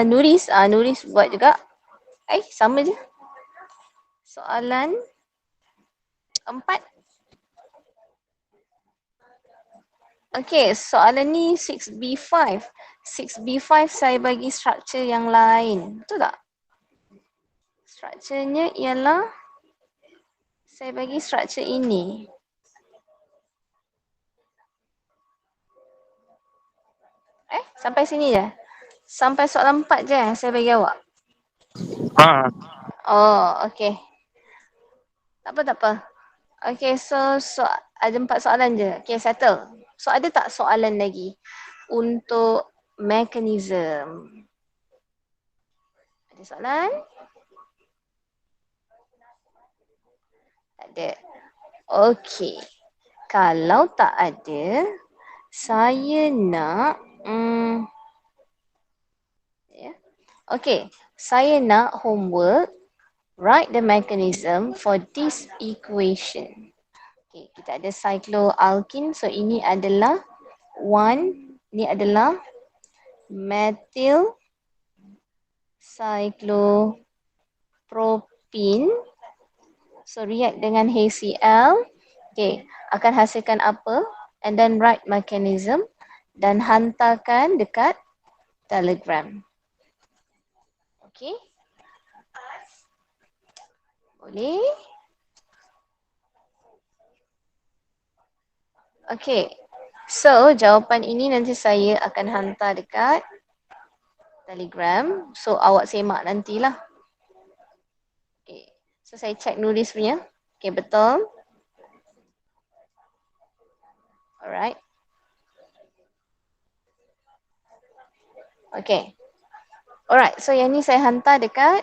Nuris buat juga. Sama je. Soalan 4. Okay, soalan ni 6B5. 6B5 saya bagi struktur yang lain. Betul tak? Strukturnya ialah saya bagi struktur ini. Sampai sini je? Sampai soalan 4 je saya bagi awak? Ha. Oh, okay. Tak apa. Okay, so ada 4 soalan je. Okay, settle. So, ada tak soalan lagi untuk mekanism? Ada soalan? Tak ada. Okay. Kalau tak ada, saya nak okay, saya nak homework write the mechanism for this equation. Okay, kita ada cycloalkene, so ini adalah ini adalah methyl cyclopropene. So react dengan HCl. Okay, akan hasilkan apa? And then write mechanism dan hantarkan dekat Telegram. Okay. Boleh? Okay. So, jawapan ini nanti saya akan hantar dekat Telegram. So, awak semak nantilah. Okay. So, saya check nulis punya. Okay, betul. Alright. Okay. Alright, so yang ni saya hantar dekat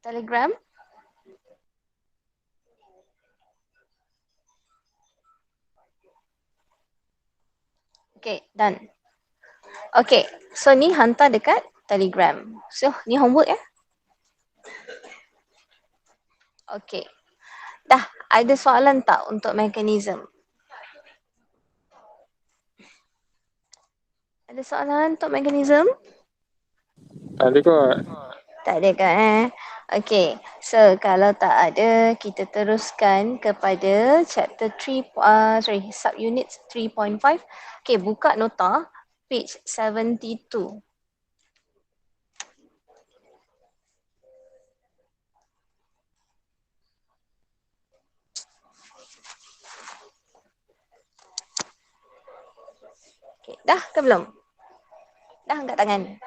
Telegram. Okay, done. Okay, so ni hantar dekat Telegram. So, ni homework ya. Okay. Dah, ada soalan tak untuk mekanism? Ada soalan untuk mekanism? Tak ada kot. Tak ada kan? Okay, so kalau tak ada, kita teruskan kepada chapter 3, subunit 3.5. Okay, buka nota, page 72. Okay, dah ke belum? Dah angkat tangan?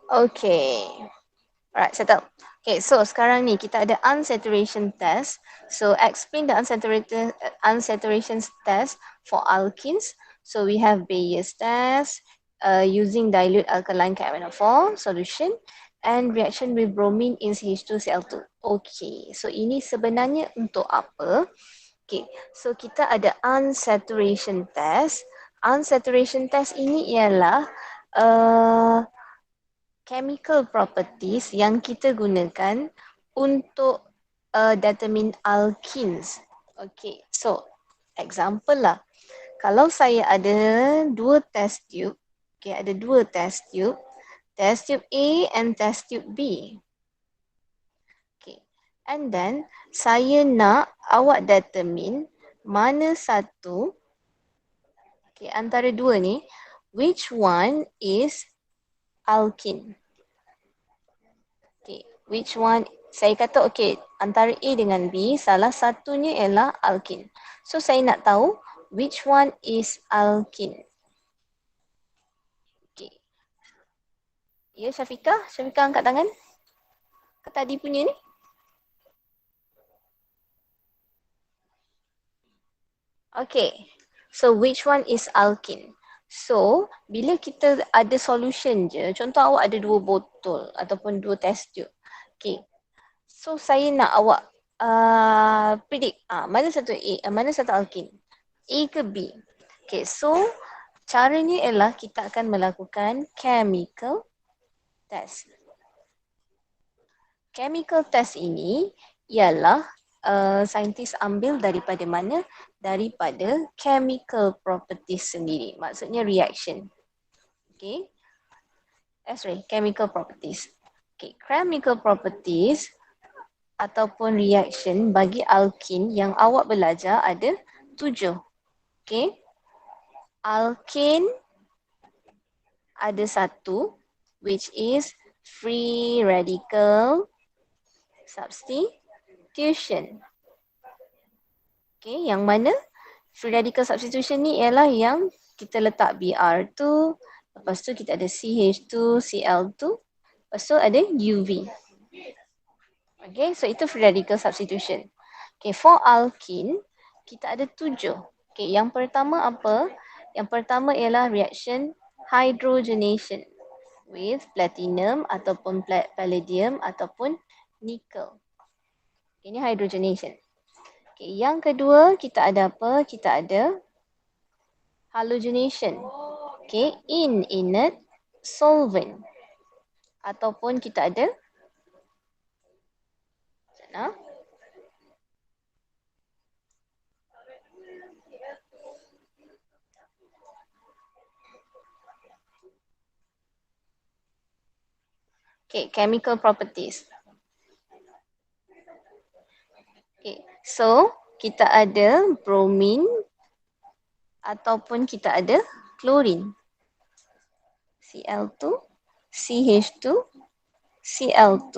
Okay. Alright, settle. Okay, so sekarang ni kita ada unsaturation test. So explain the unsaturation test for alkenes. So we have Bayes test using dilute alkaline CaMnO4 solution and reaction with bromine in CH2Cl2. Okay, so ini sebenarnya untuk apa? Okay, so kita ada unsaturation test. Unsaturation test ini ialah chemical properties yang kita gunakan untuk determine alkenes. Okay, so example lah. Kalau saya ada dua test tube, okay, ada dua test tube A and test tube B. Okay, and then saya nak awak determine mana satu, okay, antara dua ni, which one is alkene. Okay, which one? Saya kata okay, antara A dengan B, salah satunya ialah alkene. So saya nak tahu which one is alkene. Okay. Ya, Syafiqah angkat tangan. Tadi punya ni. Okay. So which one is alkene? So, bila kita ada solution je, contoh awak ada dua botol ataupun dua test tube. Okay. So, saya nak awak predict mana satu A, mana satu alkene. A ke B. Okay, so caranya ialah kita akan melakukan chemical test. Chemical test ini ialah saintis ambil daripada mana? daripada chemical properties sendiri. Maksudnya reaction. Okay. Sorry, chemical properties. Okay, chemical properties ataupun reaction bagi alkin yang awak belajar ada 7. Okay. Alkin ada 1 which is free radical substitution. Okay, yang mana free radical substitution ni ialah yang kita letak Br2, lepas tu kita ada CH2, Cl2, lepas tu ada UV. Okay, so itu free radical substitution. Okay, for alkene, kita ada 7. Okay, yang pertama apa? Yang pertama ialah reaction hydrogenation with platinum ataupun palladium ataupun nickel. Okay, ini hydrogenation. Okay, yang kedua kita ada apa? Kita ada halogenation. Okay, in inert solvent. Ataupun kita ada sana. Okay, chemical properties. Okay, so kita ada bromine ataupun kita ada chlorine. Cl2, CH2, Cl2.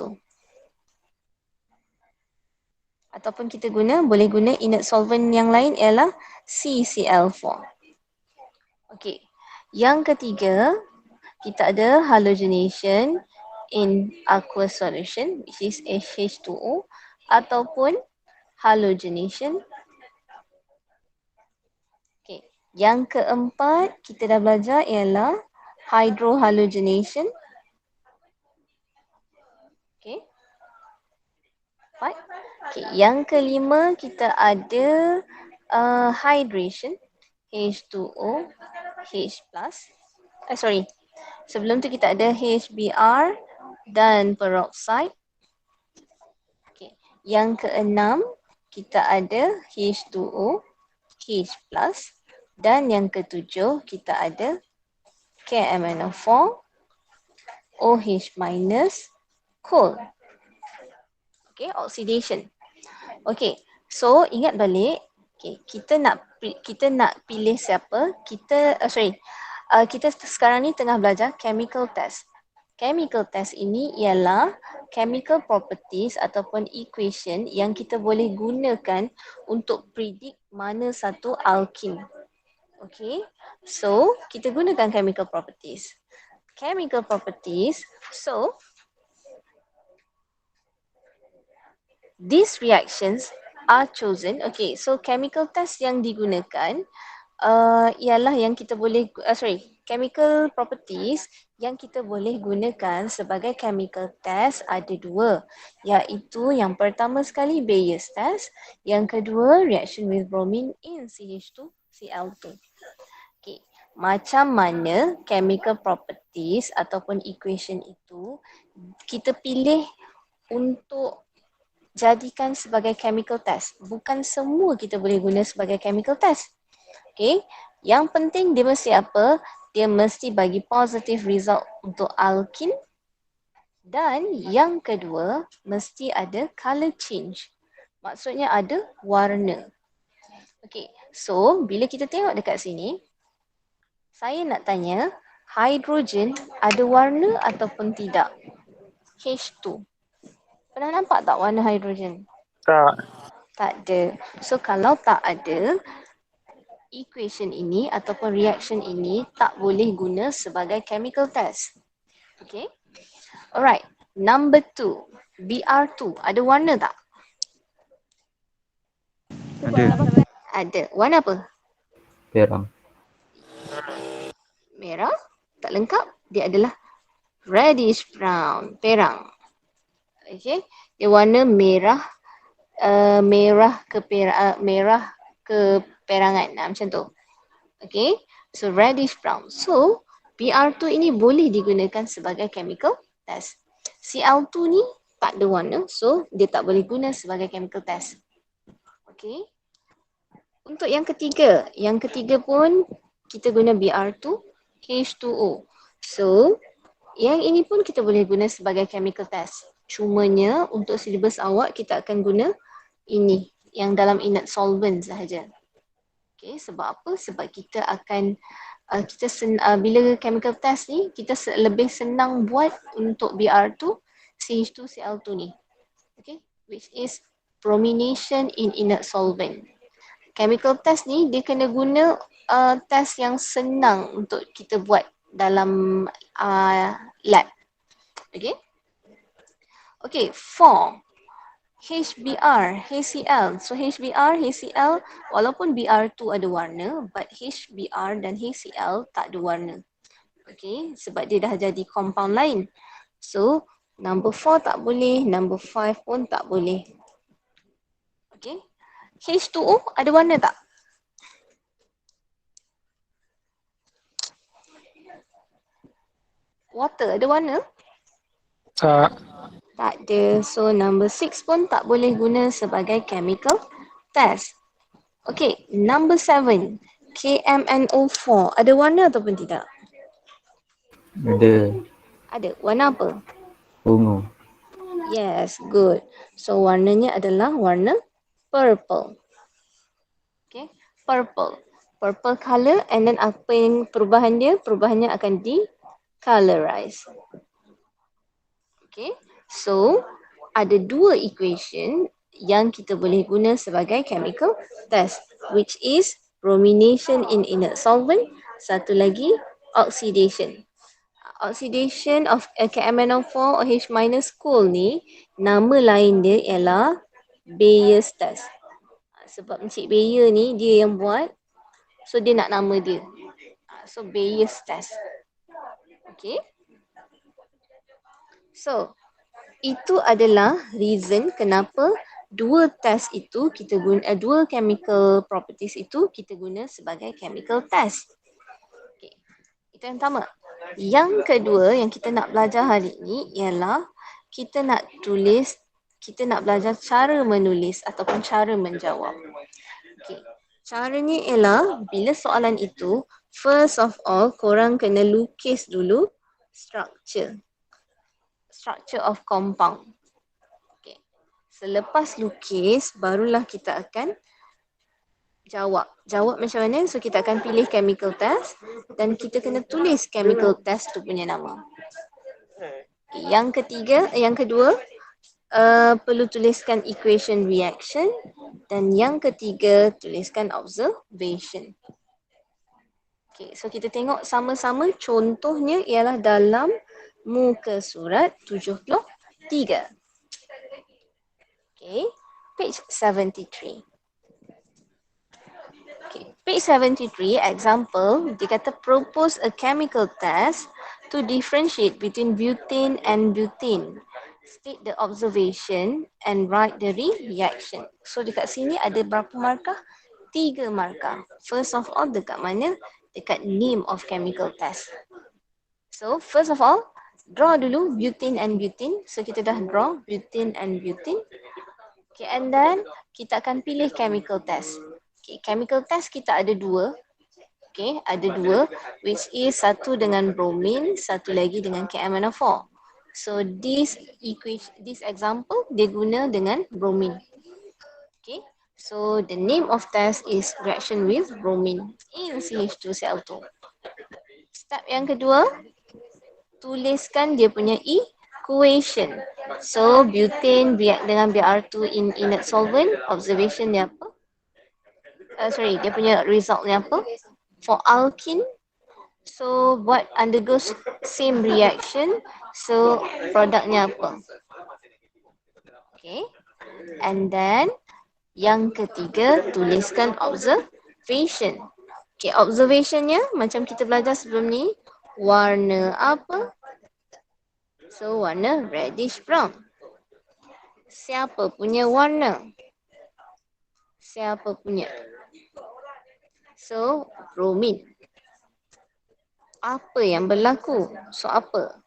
Ataupun kita boleh guna inert solvent yang lain ialah CCl4. Okay, yang ketiga kita ada halogenation in aqueous solution which is H2O ataupun halogenation. Okay, yang keempat kita dah belajar ialah hydrohalogenation. Okay. Okay, yang kelima kita ada hydration H2O H+. Sebelum tu kita ada HBr dan peroxide. Okay. Yang keenam kita ada H2O H+. Dan yang ketujuh kita ada KMnO4 OH- coal. Okay, oxidation. Okay, so ingat balik, okay, kita nak pilih siapa? Kita sekarang ni tengah belajar chemical test. Chemical test ini ialah chemical properties ataupun equation yang kita boleh gunakan untuk predict mana satu alkene. Okay, so kita gunakan chemical properties. Chemical properties, so these reactions are chosen. Okay, so chemical test yang digunakan ialah yang kita boleh, chemical properties yang kita boleh gunakan sebagai chemical test ada 2. Iaitu yang pertama sekali Bayes test, yang kedua reaction with bromine in CH2 Cl2. Okay, macam mana chemical properties ataupun equation itu kita pilih untuk jadikan sebagai chemical test. Bukan semua kita boleh guna sebagai chemical test. Okay, yang penting dia mesti apa? Dia mesti bagi positive result untuk alkene. Dan yang kedua, mesti ada color change. Maksudnya ada warna. Okay, so bila kita tengok dekat sini, saya nak tanya, hidrogen ada warna ataupun tidak? H2. Pernah nampak tak warna hidrogen? Tak. Tak ada. So kalau tak ada, equation ini ataupun reaction ini tak boleh guna sebagai chemical test. Okay. Alright. Number 2. Br2. Ada warna tak? Ada. Ada. Warna apa? Perang. Merah. Tak lengkap. Dia adalah reddish brown. Perang. Okay. Dia warna merah. Merah keperangan. Macam tu. Okay. So reddish brown. So Br2 ini boleh digunakan sebagai chemical test. Cl2 ni tak ada warna. So dia tak boleh guna sebagai chemical test. Okay. Untuk yang ketiga pun kita guna Br2 H2O. So, yang ini pun kita boleh guna sebagai chemical test. Cumanya untuk silibus awak kita akan guna ini yang dalam inert solvent sahaja. Okay, sebab apa? Sebab kita akan bila chemical test ni kita lebih senang buat untuk Br2 CH2Cl2 ni. Okay, which is bromination in inert solvent. Chemical test ni dia kena guna test yang senang untuk kita buat dalam lab. Okay. Okay, 4. HBr, HCl. So HBr, HCl walaupun Br2 ada warna, but HBr dan HCl tak ada warna. Okay, sebab dia dah jadi compound lain. So number 4 tak boleh, number 5 pun tak boleh. Okay. H2O ada warna tak? Water ada warna? Tak. Tak ada. So number 6 pun tak boleh guna sebagai chemical test. Okay, number 7. KMNO4. Ada warna ataupun tidak? Ada. Ada. Warna apa? Ungu. Yes, good. So warnanya adalah warna purple. Okay, purple. Purple color and then apa yang perubahan dia? Perubahannya akan decolorize. Okay, so ada dua equation yang kita boleh guna sebagai chemical test, which is bromination in inert solvent, satu lagi oxidation. Oxidation of KMNO4 or H- cool ni, nama lain dia ialah Bayer's test. Sebab Encik Bayer ni dia yang buat, so dia nak nama dia. So Bayer's test. Okay. So itu adalah reason kenapa dua test itu kita guna, dua chemical properties itu kita guna sebagai chemical test. Okay. Itu yang pertama. Yang kedua yang kita nak belajar hari ini ialah kita nak belajar cara menulis ataupun cara menjawab. Okay. Caranya ialah bila soalan itu, first of all korang kena lukis dulu structure of compound. Okay. Selepas lukis, barulah kita akan jawab. Jawab macam mana? So kita akan pilih chemical test dan kita kena tulis chemical test tu punya nama. Okay. Yang kedua, perlu tuliskan equation reaction dan yang ketiga tuliskan observation. Okay, so kita tengok sama-sama contohnya ialah dalam muka surat 73. Okay, page 73. Okay, page 73, example, dia kata propose a chemical test to differentiate between butane and butane. State the observation and write the reaction. So dekat sini ada berapa markah? 3 markah. First of all, dekat mana? Dekat name of chemical test. So first of all, draw dulu butane and butane. So kita dah draw butane and butane. Okay, and then kita akan pilih chemical test. Okay, chemical test kita ada dua. Okay, ada dua, which is satu dengan bromine, satu lagi dengan KMNO4. So this example dia guna dengan bromine. Okay, so the name of test is reaction with bromine in CH2Cl2. Step yang kedua, tuliskan dia punya equation. So butane react dengan Br2 in inert solvent, observation dia apa? Dia punya result ni apa? For alkene, so what undergoes same reaction, so produknya apa? Okay, and then yang ketiga tuliskan observation. Okay, observationnya macam kita belajar sebelum ni, warna apa? So warna reddish brown. Siapa punya warna? Siapa punya? So bromine. Apa yang berlaku? So apa?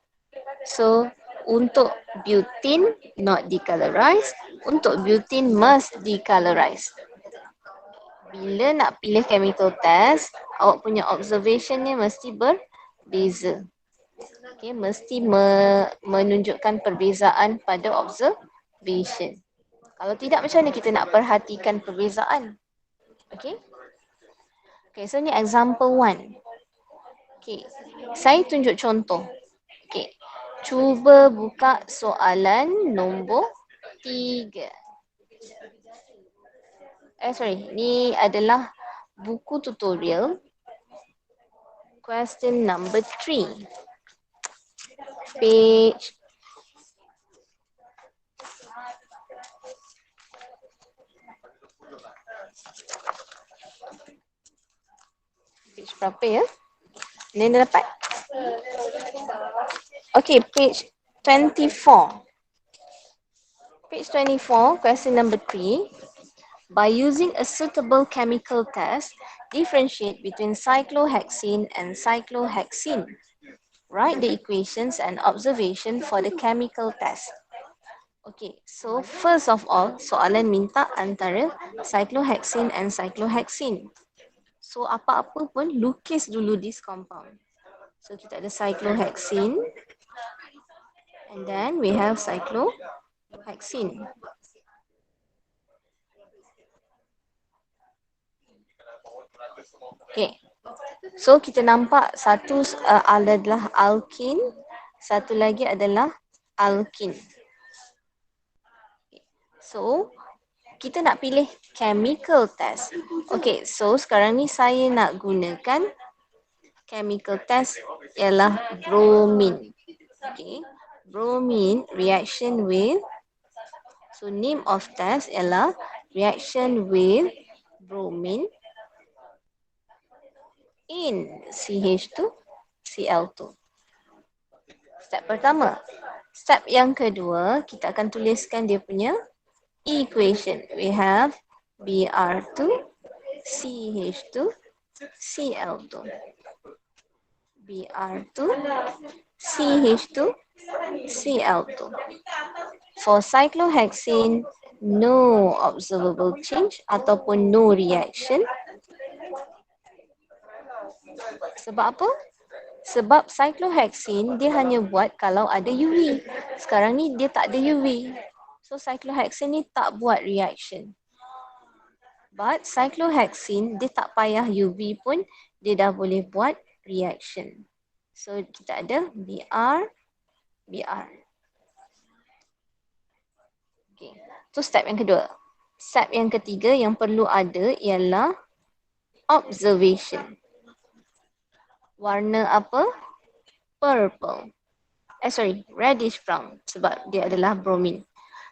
So untuk butane not decolorize, untuk butane must decolorize. bila nak pilih chemical test, awak punya observationnya mesti berbeza. Okay, mesti menunjukkan perbezaan pada observation. Kalau tidak, macam mana kita nak perhatikan perbezaan? Okay. Okay, so ni example 1. Okay, saya tunjuk contoh. Okay, cuba buka soalan nombor 3. Ni adalah buku tutorial question number 3. Page berapa ya? Ni dah dapat? Okay, page 24. Page 24, question number 3. By using a suitable chemical test, differentiate between cyclohexene and cyclohexene. Write the equations and observation for the chemical test. Okay, so first of all, soalan minta antara cyclohexene and cyclohexene. So apa-apa pun lukis dulu this compound. So kita ada cyclohexene and then we have cyclohexene. Okay, so kita nampak satu adalah alkene, satu lagi adalah alkene. So kita nak pilih chemical test. Okay, so sekarang ni saya nak gunakan chemical test ialah bromine. Okay, bromine reaction with, so name of test ialah reaction with bromine in CH2Cl2. Step pertama. Step yang kedua, kita akan tuliskan dia punya equation. We have Br2CH2Cl2. Br2CH2Cl2. For cyclohexene, no observable change ataupun no reaction. Sebab apa? Sebab cyclohexene dia hanya buat kalau ada UV. Sekarang ni dia tak ada UV. So cyclohexene ni tak buat reaction. But cyclohexene dia tak payah UV pun dia dah boleh buat reaction. So kita ada Br. Okay. So step yang kedua. Step yang ketiga yang perlu ada ialah observation. Warna apa? Purple. Reddish brown sebab dia adalah bromine.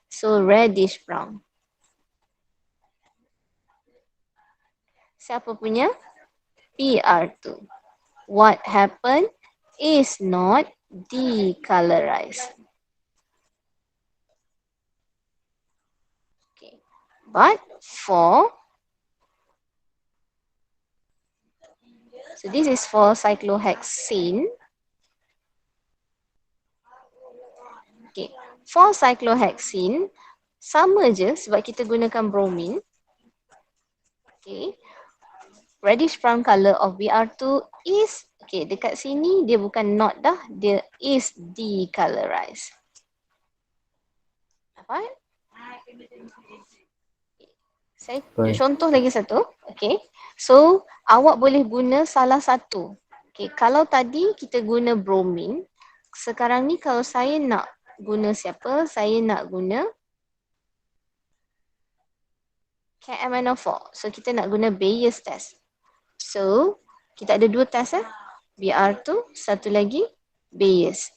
So reddish brown. Siapa punya? Br2. What happened is not decolorized. Okay. But for, so this is for cyclohexene. Okay. For cyclohexene, sama je sebab kita gunakan bromine. Okay. Reddish brown color of Br2 is, okay, dekat sini dia bukan not dah, dia is decolorized. Apa? Saya contoh lagi satu. Okay. So, awak boleh guna salah satu. Okay. Kalau tadi kita guna bromine, sekarang ni kalau saya nak guna siapa? Saya nak guna KMNO4. So, kita nak guna Bayes test. So, kita ada dua test Br2, satu lagi Bayes.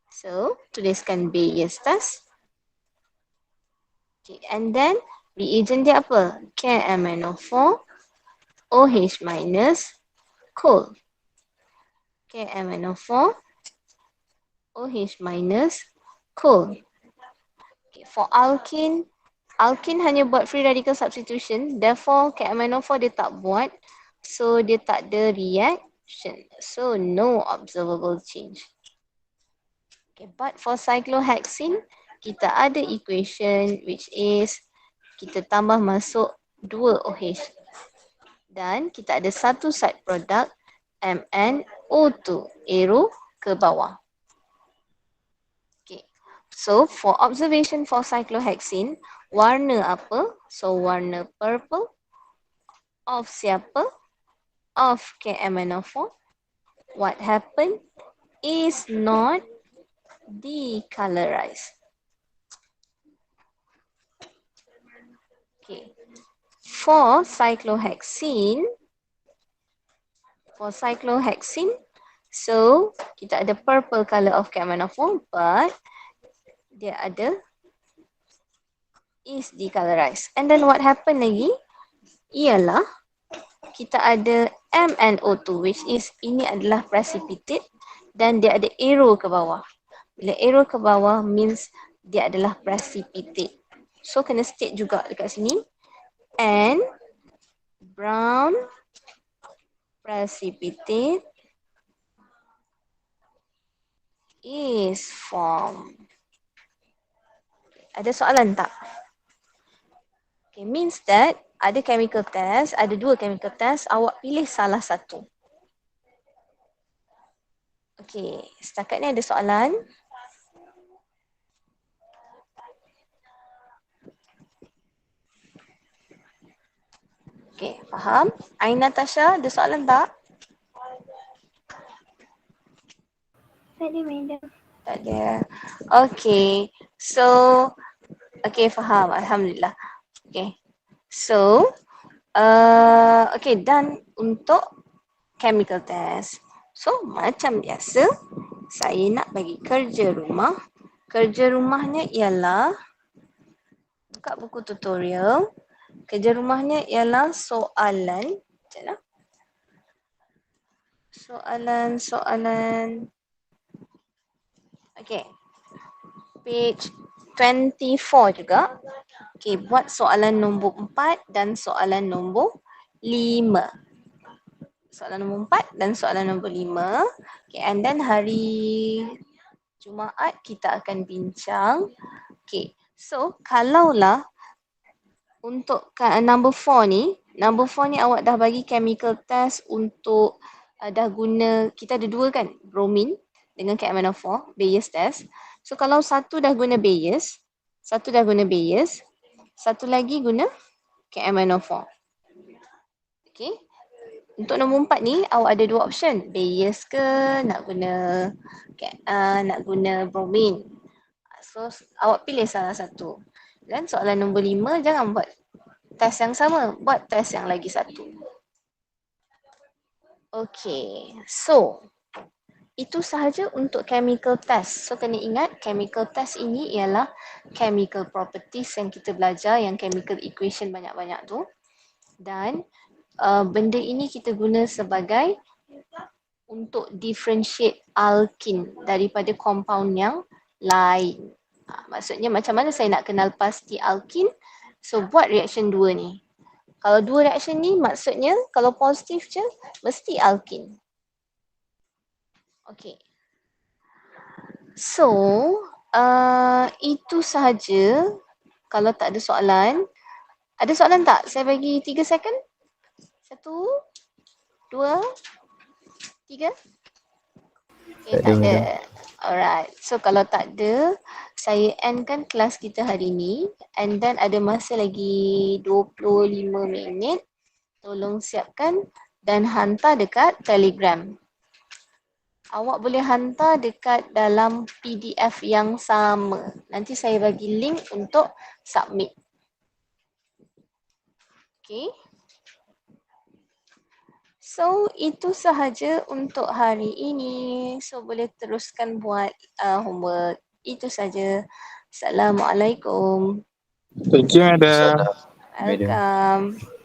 So, tuliskan Bayes test. Okay, and then reagent dia apa? KMNO4, OH minus, coal. KMNO4, OH minus, coal. Okay, for alkene, alkene hanya buat free radical substitution, therefore KMNO4 dia tak buat, so dia tak ada reaction. So no observable change. Okay, but for cyclohexene, kita ada equation which is kita tambah masuk 2 OH. Dan kita ada satu side product MnO2, arrow ke bawah. Okay. So for observation for cyclohexene, warna apa? So warna purple. Of siapa? Of KMNO4. What happened? Is not decolorized. Okay. For cyclohexene, so kita ada purple color of KMNO4, but dia ada is decolorized. And then what happened lagi? Ialah kita ada MnO2, which is ini adalah precipitate dan dia ada arrow ke bawah. Bila arrow ke bawah means dia adalah precipitate. So kena state juga dekat sini. And brown precipitate is formed. Ada soalan tak? Okay, means that ada chemical test, ada 2 chemical test, awak pilih salah satu. Okay, setakat ni ada soalan? Okay, faham? Aina Tasha, ada soalan tak? Tak ada, madam. Tak ada. Okay, so, okay, faham. Alhamdulillah. Okay, so, okay, dan untuk chemical test. So, macam biasa, saya nak bagi kerja rumah. Kerja rumahnya ialah, buka buku tutorial. Kerja rumahnya ialah soalan. Sekejap. Soalan. Okay. Page 24 juga. Okay, buat soalan nombor 4 dan soalan nombor 5. Soalan nombor 4 dan soalan nombor 5. Okay, and then hari Jumaat kita akan bincang. Okay, so kalaulah untuk number 4 ni awak dah bagi chemical test untuk dah guna, kita ada 2 kan, bromine dengan KMNO4, Bayes test. So kalau satu dah guna Bayes, satu lagi guna KMNO4. Okay. Untuk nombor 4 ni awak ada 2 option, Bayes ke nak guna bromine. So awak pilih salah satu. Dan soalan nombor 5, jangan buat test yang sama, buat test yang lagi satu. Okay, so itu sahaja untuk chemical test. So kena ingat chemical test ini ialah chemical properties yang kita belajar, yang chemical equation banyak-banyak tu. Dan benda ini kita guna sebagai untuk differentiate alkene daripada compound yang lain. Maksudnya macam mana saya nak kenal pasti alkene? So buat reaction 2 ni. Kalau 2 reaction ni maksudnya kalau positif je mesti alkene. Okay. So, itu sahaja. Kalau tak ada soalan. Ada soalan tak? Saya bagi 3 second. 1, 2, 3. Okay, tak ada. Alright. So, kalau tak ada, saya endkan kelas kita hari ni. And then ada masa lagi 25 minit. Tolong siapkan dan hantar dekat Telegram. Awak boleh hantar dekat dalam PDF yang sama. Nanti saya bagi link untuk submit. Okay. So, itu sahaja untuk hari ini. So, boleh teruskan buat homework. Itu sahaja. Assalamualaikum. Thank you, madam. Welcome.